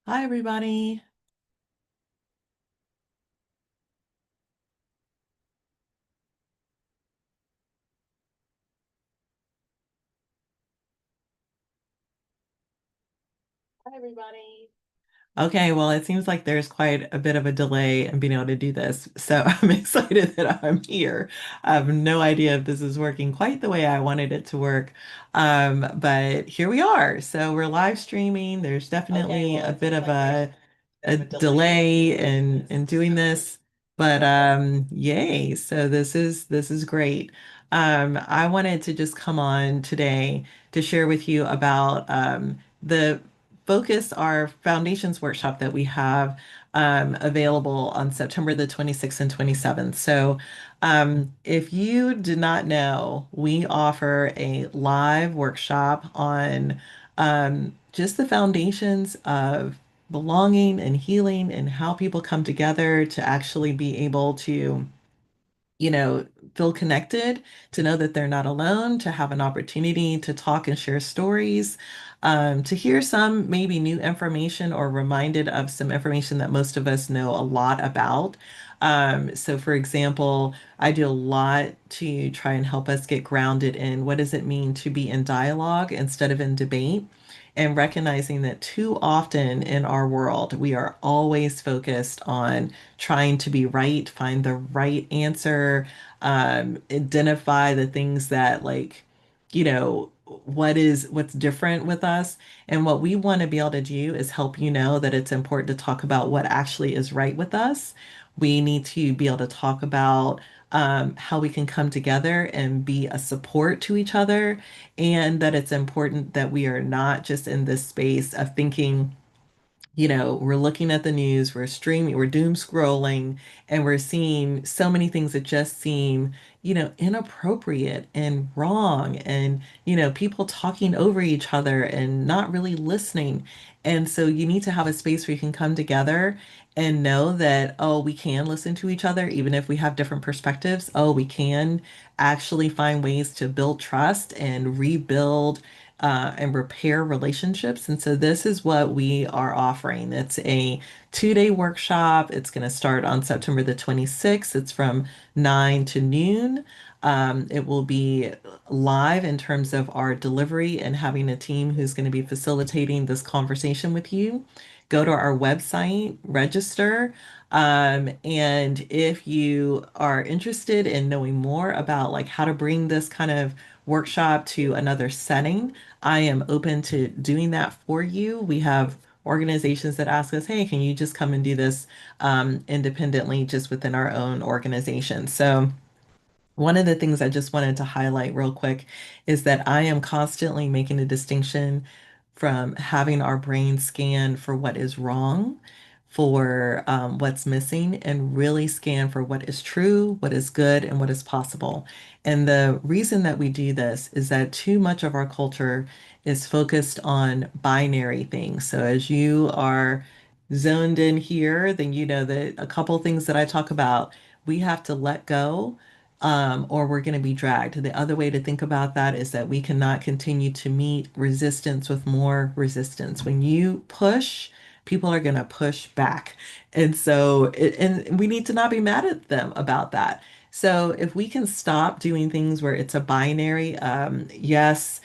Hi, everybody. Hi, everybody. Okay, well, it seems like there's quite a bit of a delay in being able to do this. So I'm excited that I'm here. I have no idea if this is working quite the way I wanted it to work. But here we are. So we're live streaming. There's definitely a bit of a delay in doing this, but yay. So this is great. I wanted to just come on today to share with you about the Focus, our foundations workshop that we have available on September the 26th and 27th. So, if you did not know, we offer a live workshop on just the foundations of belonging and healing and how people come together to actually be able to you know, feel connected, to know that they're not alone, to have an opportunity to talk and share stories, to hear some maybe new information or reminded of some information that most of us know a lot about. So, for example, I do a lot to try and help us get grounded in what does it mean to be in dialogue instead of in debate. And recognizing that too often in our world, we are always focused on trying to be right, find the right answer, identify the things that what's different with us. And what we want to be able to do is help you know that it's important to talk about what actually is right with us. We need to be able to talk about how we can come together and be a support to each other, and that it's important that we are not just in this space of thinking we're looking at the news, we're streaming, we're doom scrolling, and we're seeing so many things that just seem, inappropriate and wrong, and, people talking over each other and not really listening. And so you need to have a space where you can come together and know that, oh, we can listen to each other, even if we have different perspectives. Oh, we can actually find ways to build trust and rebuild and repair relationships. And so this is what we are offering. It's a 2-day workshop. It's going to start on September the 26th. It's from 9 to noon. It will be live in terms of our delivery and having a team who's going to be facilitating this conversation with you. Go to our website, register. And if you are interested in knowing more about like how to bring this kind of workshop to another setting, I am open to doing that for you. We have organizations that ask us, hey, can you just come and do this independently just within our own organization? So one of the things I just wanted to highlight real quick is that I am constantly making a distinction from having our brain scan for what is wrong, for what's missing, and really scan for what is true, what is good, and what is possible. And the reason that we do this is that too much of our culture is focused on binary things. So as you are zoned in here, then you know that a couple things that I talk about, we have to let go or we're going to be dragged. The other way to think about that is that we cannot continue to meet resistance with more resistance. When you push, people are going to push back. And we need to not be mad at them about that. So if we can stop doing things where it's a binary, yes,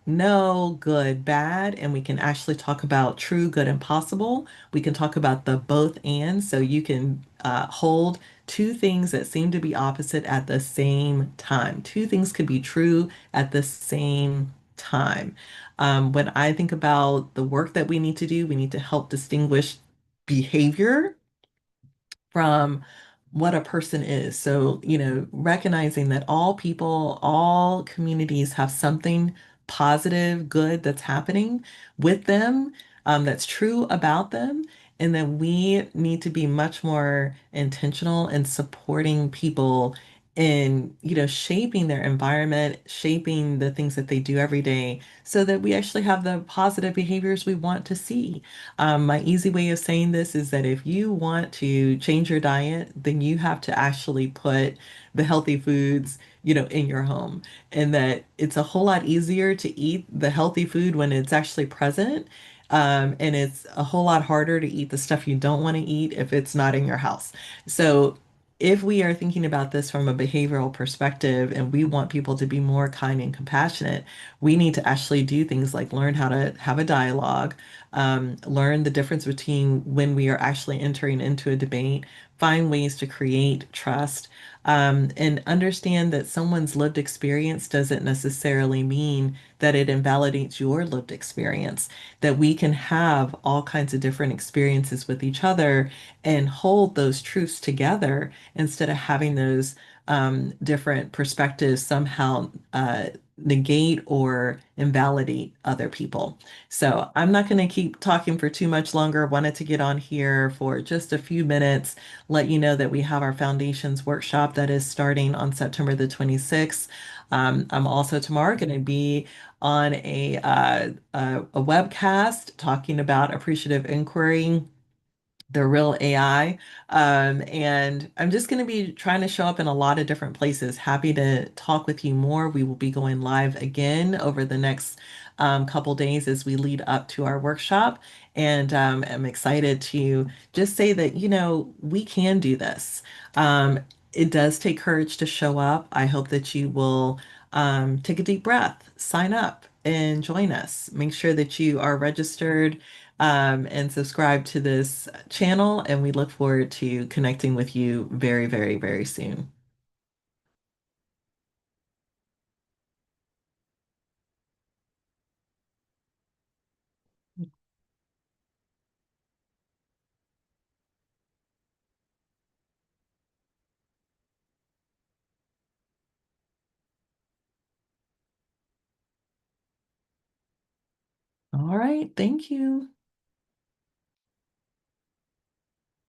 no, good, bad, and we can actually talk about true, good, and possible. We can talk about the both and, so you can hold two things that seem to be opposite at the same time. Two things could be true at the same time. When I think about the work that we need to do, we need to help distinguish behavior from what a person is. So, recognizing that all people, all communities have something positive, good that's happening with them, that's true about them. And that we need to be much more intentional in supporting people in, shaping their environment, shaping the things that they do every day so that we actually have the positive behaviors we want to see. My easy way of saying this is that if you want to change your diet, then you have to actually put the healthy foods, in your home. And that it's a whole lot easier to eat the healthy food when it's actually present. And it's a whole lot harder to eat the stuff you don't want to eat if it's not in your house. So if we are thinking about this from a behavioral perspective and we want people to be more kind and compassionate, we need to actually do things like learn how to have a dialogue, learn the difference between when we are actually entering into a debate, find ways to create trust, and understand that someone's lived experience doesn't necessarily mean that it invalidates your lived experience, that we can have all kinds of different experiences with each other and hold those truths together instead of having those different perspectives somehow negate or invalidate other people. So I'm not going to keep talking for too much longer. Wanted to get on here for just a few minutes, let you know that we have our foundations workshop that is starting on September the 26th. I'm also tomorrow going to be on a webcast talking about appreciative inquiry, the real AI. And I'm just going to be trying to show up in a lot of different places. Happy to talk with you more. We will be going live again over the next couple days as we lead up to our workshop. And I'm excited to just say that, we can do this. Um, it does take courage to show up. I hope that you will take a deep breath, sign up, and join us. Make sure that you are registered and subscribe to this channel. And we look forward to connecting with you very, very, very soon. All right. Thank you.